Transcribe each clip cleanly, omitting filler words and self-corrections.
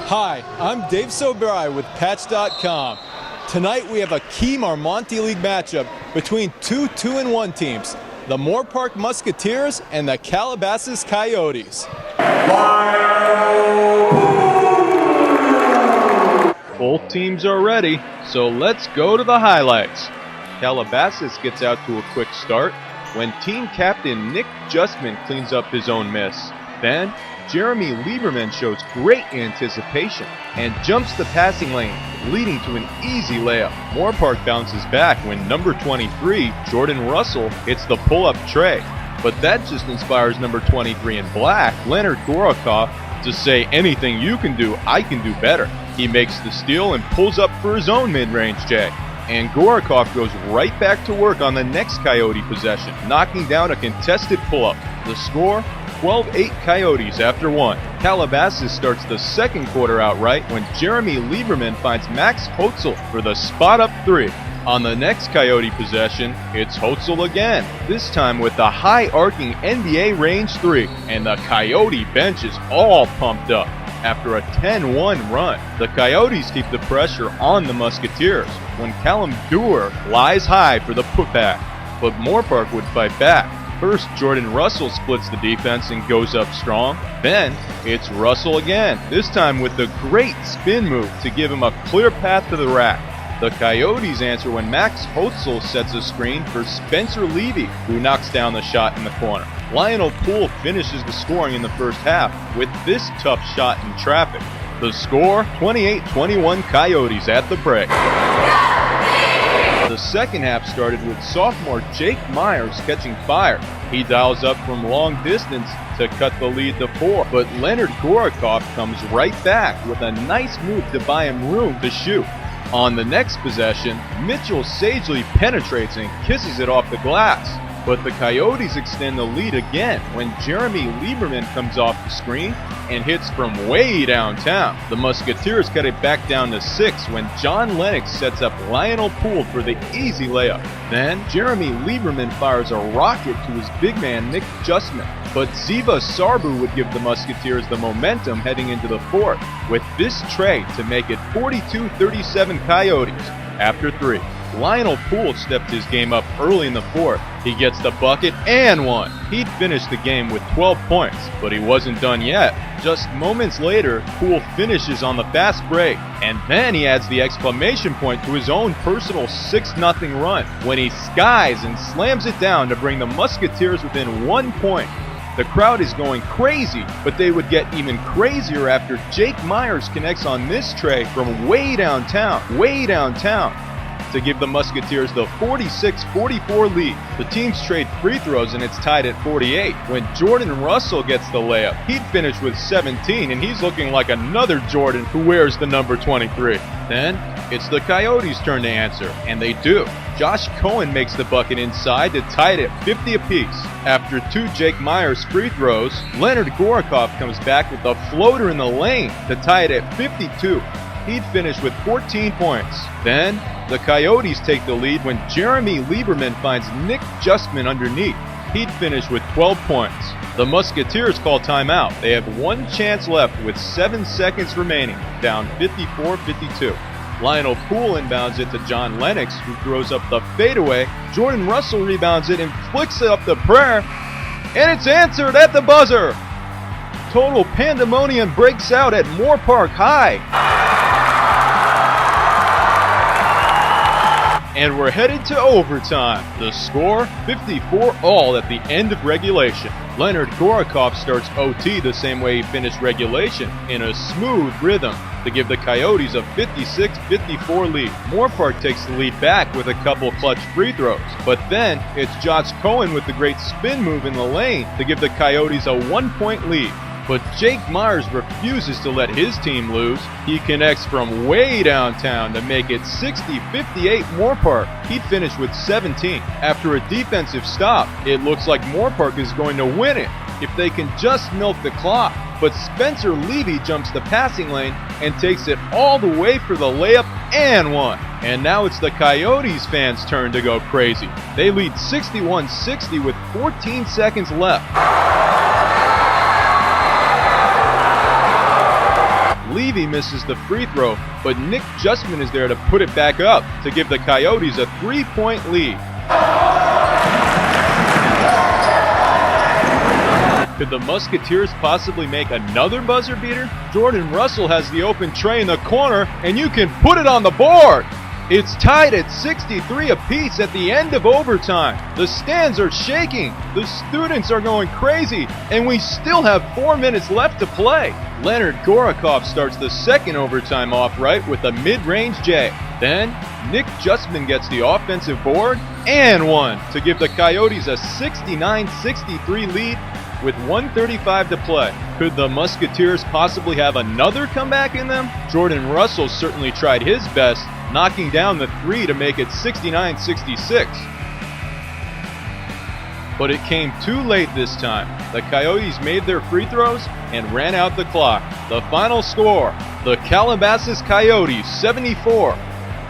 Hi, I'm Dave Sobrai with Patch.com. Tonight we have a key Marmonte League matchup between two 2-1 teams, the Moorpark Musketeers and the Calabasas Coyotes. Both teams are ready, so let's go to the highlights. Calabasas gets out to a quick start when team captain Nick Justman cleans up his own miss. Then, Jeremy Lieberman shows great anticipation and jumps the passing lane, leading to an easy layup. Moorpark bounces back when number 23, Jordan Russell, hits the pull-up tray. But that just inspires number 23 in black, Leonard Gorokoff, to say, anything you can do, I can do better. He makes the steal and pulls up for his own mid-range J. And Gorokoff goes right back to work on the next Coyote possession, knocking down a contested pull-up. The score? 12-8 Coyotes after one. Calabasas starts the second quarter outright when Jeremy Lieberman finds Max Hotzel for the spot-up three. On the next Coyote possession, it's Hotzel again, this time with the high-arcing NBA range three, and the Coyote bench is all pumped up. After a 10-1 run, the Coyotes keep the pressure on the Musketeers when Callum Dewar lies high for the putback, but Moorpark would fight back. First, Jordan Russell splits the defense and goes up strong. Then, it's Russell again, this time with the great spin move to give him a clear path to the rack. The Coyotes answer when Max Hotzel sets a screen for Spencer Levy, who knocks down the shot in the corner. Lionel Poole finishes the scoring in the first half with this tough shot in traffic. The score, 28-21 Coyotes at the break. The second half started with sophomore Jake Myers catching fire. He dials up from long distance to cut the lead to 4, but Leonard Gorokoff comes right back with a nice move to buy him room to shoot. On the next possession, Mitchell sagely penetrates and kisses it off the glass. But the Coyotes extend the lead again when Jeremy Lieberman comes off the screen and hits from way downtown. The Musketeers cut it back down to 6 when John Lennox sets up Lionel Poole for the easy layup. Then, Jeremy Lieberman fires a rocket to his big man Nick Justman. But Ziva Sarbu would give the Musketeers the momentum heading into the fourth with this tray to make it 42-37 Coyotes after 3. Lionel Poole stepped his game up early in the fourth. He gets the bucket and one. He'd finished the game with 12 points, but he wasn't done yet. Just moments later, Poole finishes on the fast break, and then he adds the exclamation point to his own personal 6-0 run when he skies and slams it down to bring the Musketeers within 1 point. The crowd is going crazy, but they would get even crazier after Jake Myers connects on this tray from way downtown, to give the Musketeers the 46-44 lead. The teams trade free throws and it's tied at 48. When Jordan Russell gets the layup, he'd finish with 17 and he's looking like another Jordan who wears the number 23. Then, it's the Coyotes' turn to answer, and they do. Josh Cohen makes the bucket inside to tie it at 50 apiece. After 2 Jake Myers free throws, Leonard Gorokoff comes back with a floater in the lane to tie it at 52. He'd finish with 14 points. Then, the Coyotes take the lead when Jeremy Lieberman finds Nick Justman underneath. He'd finish with 12 points. The Musketeers call timeout. They have one chance left with 7 seconds remaining, down 54-52. Lionel Poole inbounds it to John Lennox, who throws up the fadeaway. Jordan Russell rebounds it and flicks it up the prayer, and it's answered at the buzzer. Total pandemonium breaks out at Moorpark High. And we're headed to overtime. The score, 54-all at the end of regulation. Leonard Gorokoff starts OT the same way he finished regulation, in a smooth rhythm, to give the Coyotes a 56-54 lead. Moorpark takes the lead back with a couple clutch free throws. But then, it's Josh Cohen with the great spin move in the lane to give the Coyotes a 1-point lead. But Jake Myers refuses to let his team lose. He connects from way downtown to make it 60-58 Moorpark. He'd finish with 17. After a defensive stop, it looks like Moorpark is going to win it if they can just milk the clock. But Spencer Levy jumps the passing lane and takes it all the way for the layup and one. And now it's the Coyotes fans' turn to go crazy. They lead 61-60 with 14 seconds left. believe he misses the free throw, but Nick Justman is there to put it back up to give the Coyotes a 3-point lead. Could the Musketeers possibly make another buzzer beater? Jordan Russell has the open tray in the corner, and you can put it on the board. It's tied at 63 apiece at the end of overtime. The stands are shaking, the students are going crazy, and we still have 4 minutes left to play. Leonard Gorakov starts the second overtime off right with a mid-range J. Then, Nick Justman gets the offensive board and one to give the Coyotes a 69-63 lead with 1:35 to play. Could the Musketeers possibly have another comeback in them? Jordan Russell certainly tried his best, knocking down the three to make it 69-66. But it came too late this time. The Coyotes made their free throws and ran out the clock. The final score, the Calabasas Coyotes 74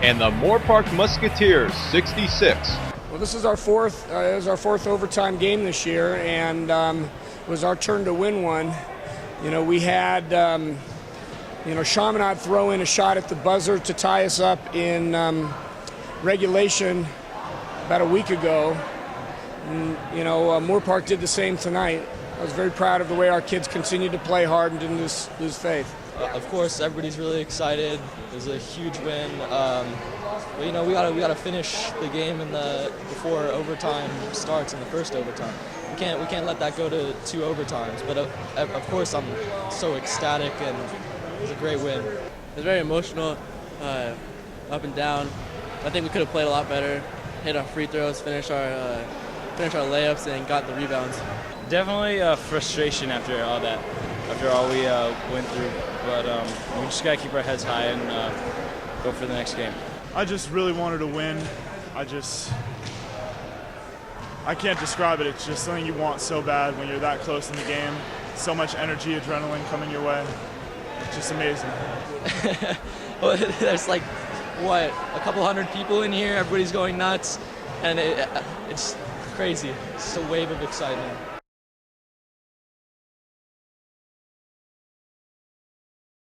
and the Moorpark Musketeers 66. Well, this is our fourth overtime game this year, and it was our turn to win one. You know, we had Chaminade throw in a shot at the buzzer to tie us up in regulation about a week ago. And, Moorpark did the same tonight. I was very proud of the way our kids continued to play hard and didn't lose faith. Of course, everybody's really excited. It was a huge win. But we gotta finish the game before overtime starts in the first overtime. We can't let that go to 2 overtimes. But of course, I'm so ecstatic, and it was a great win. It was very emotional, up and down. I think we could have played a lot better, hit our free throws, finish our layups, and got the rebounds. Definitely frustration after all that, after all we went through. But we just gotta keep our heads high and go for the next game. I just really wanted to win. I can't describe it. It's just something you want so bad when you're that close in the game. So much energy, adrenaline coming your way. It's just amazing. Well, there's a couple hundred people in here. Everybody's going nuts, and it's crazy. It's a wave of excitement.